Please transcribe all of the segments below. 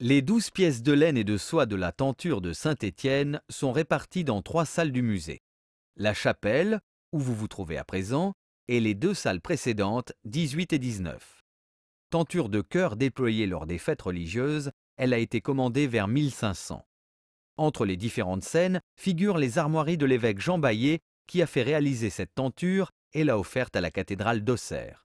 Les 12 pièces de laine et de soie de la tenture de Saint-Étienne sont réparties dans 3 salles du musée. La chapelle, où vous vous trouvez à présent, et les 2 salles précédentes, 18 et 19. Tenture de chœur déployée lors des fêtes religieuses, elle a été commandée vers 1500. Entre les différentes scènes figurent les armoiries de l'évêque Jean Baillet qui a fait réaliser cette tenture et l'a offerte à la cathédrale d'Auxerre.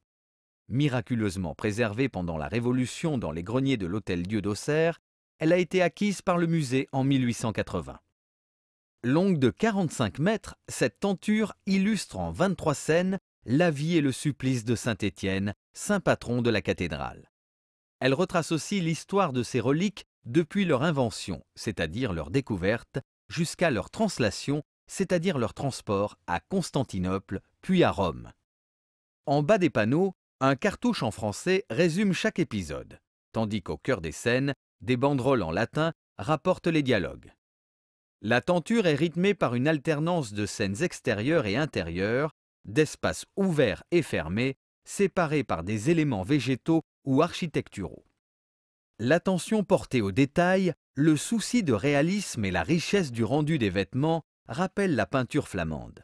Miraculeusement préservée pendant la Révolution dans les greniers de l'Hôtel-Dieu d'Auxerre, elle a été acquise par le musée en 1880. Longue de 45 mètres, cette tenture illustre en 23 scènes la vie et le supplice de Saint-Étienne, saint patron de la cathédrale. Elle retrace aussi l'histoire de ces reliques depuis leur invention, c'est-à-dire leur découverte, jusqu'à leur translation, c'est-à-dire leur transport à Constantinople, puis à Rome. En bas des panneaux, un cartouche en français résume chaque épisode, tandis qu'au cœur des scènes, des banderoles en latin rapportent les dialogues. La tenture est rythmée par une alternance de scènes extérieures et intérieures, d'espaces ouverts et fermés, séparés par des éléments végétaux ou architecturaux. L'attention portée aux détails, le souci de réalisme et la richesse du rendu des vêtements rappellent la peinture flamande.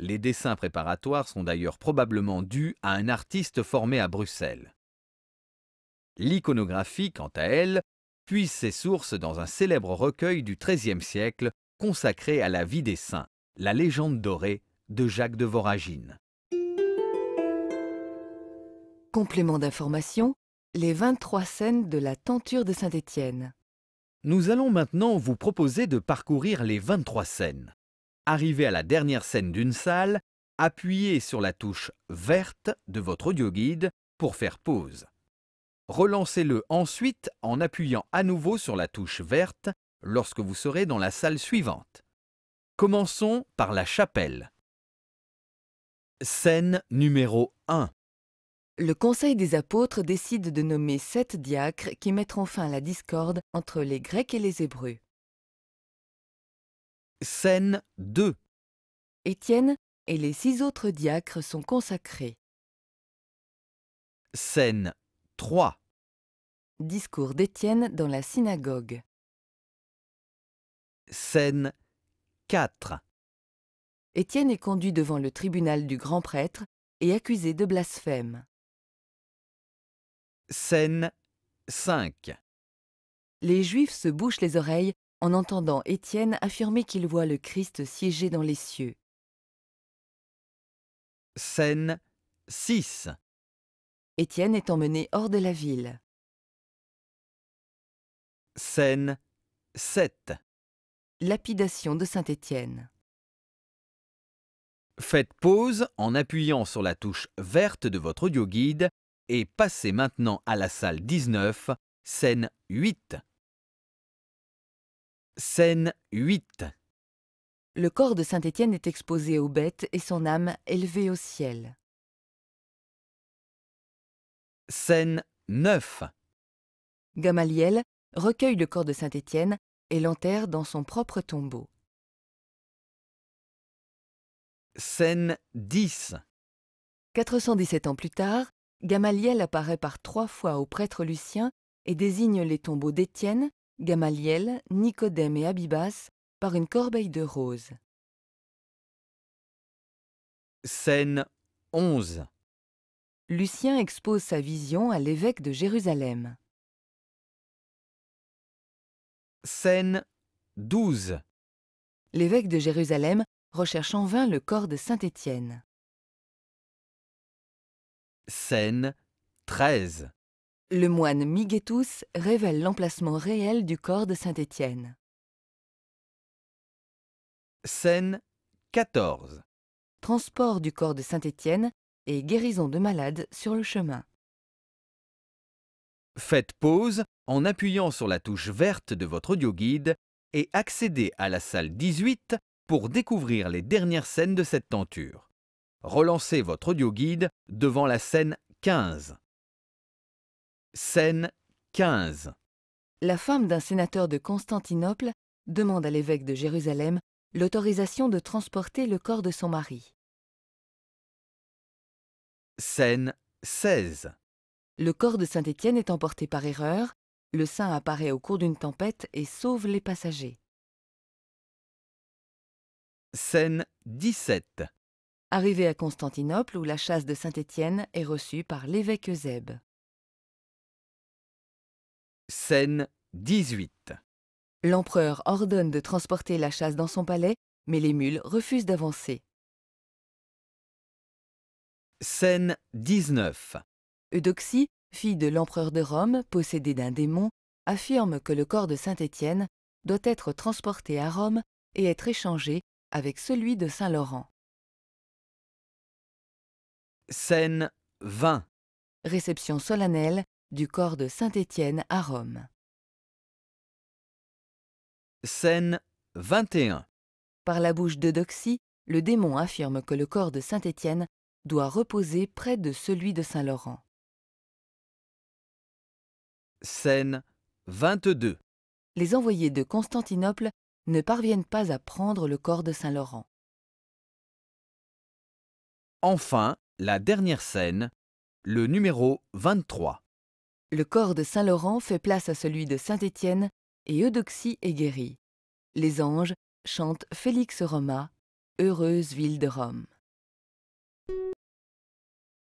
Les dessins préparatoires sont d'ailleurs probablement dus à un artiste formé à Bruxelles. L'iconographie, quant à elle, puise ses sources dans un célèbre recueil du XIIIe siècle consacré à la vie des saints, la légende dorée de Jacques de Voragine. Complément d'information, les 23 scènes de la tenture de Saint-Étienne. Nous allons maintenant vous proposer de parcourir les 23 scènes. Arrivé à la dernière scène d'une salle, appuyez sur la touche verte de votre audioguide pour faire pause. Relancez-le ensuite en appuyant à nouveau sur la touche verte lorsque vous serez dans la salle suivante. Commençons par la chapelle. Scène numéro 1. Le Conseil des apôtres décide de nommer 7 diacres qui mettront fin à la discorde entre les Grecs et les Hébreux. Scène 2. Étienne et les 6 autres diacres sont consacrés. Scène 3. Discours d'Étienne dans la synagogue. Scène 4. Étienne est conduit devant le tribunal du grand prêtre et accusé de blasphème. Scène 5. Les Juifs se bouchent les oreilles en entendant Étienne affirmer qu'il voit le Christ siéger dans les cieux. Scène 6. Étienne est emmené hors de la ville. Scène 7. Lapidation de Saint-Étienne. Faites pause en appuyant sur la touche verte de votre audioguide et passez maintenant à la salle 19, scène 8. Scène 8. Le corps de Saint-Étienne est exposé aux bêtes et son âme élevée au ciel. Scène 9. Gamaliel recueille le corps de Saint-Étienne et l'enterre dans son propre tombeau. Scène 10. 417 ans plus tard, Gamaliel apparaît par 3 fois au prêtre Lucien et désigne les tombeaux d'Étienne, Gamaliel, Nicodème et Abibas par une corbeille de roses. Scène 11. Lucien expose sa vision à l'évêque de Jérusalem. Scène 12. L'évêque de Jérusalem recherche en vain le corps de Saint-Étienne. Scène 13. Le moine Migétus révèle l'emplacement réel du corps de Saint-Étienne. Scène 14. Transport du corps de Saint-Étienne et guérison de malades sur le chemin. Faites pause en appuyant sur la touche verte de votre audioguide et accédez à la salle 18 pour découvrir les dernières scènes de cette tenture. Relancez votre audioguide devant la scène 15. Scène 15. La femme d'un sénateur de Constantinople demande à l'évêque de Jérusalem l'autorisation de transporter le corps de son mari. Scène 16. Le corps de Saint-Étienne est emporté par erreur Le saint apparaît au cours d'une tempête et sauve les passagers. Scène 17. Arrivé à Constantinople où la chasse de Saint-Étienne est reçue par l'évêque Eusèbe. Scène 18. L'empereur ordonne de transporter la chasse dans son palais, mais les mules refusent d'avancer. Scène 19. Eudoxie, fille de l'empereur de Rome, possédée d'un démon, affirme que le corps de Saint-Étienne doit être transporté à Rome et être échangé avec celui de Saint-Laurent. Scène 20. Réception solennelle du corps de Saint-Étienne à Rome. Scène 21. Par la bouche d'Eudoxie, le démon affirme que le corps de Saint-Étienne doit reposer près de celui de Saint-Laurent. Scène 22. Les envoyés de Constantinople ne parviennent pas à prendre le corps de Saint-Laurent. Enfin, la dernière scène, le numéro 23. Le corps de Saint-Laurent fait place à celui de Saint-Étienne et Eudoxie est guérie. Les anges chantent Félix Roma, heureuse ville de Rome.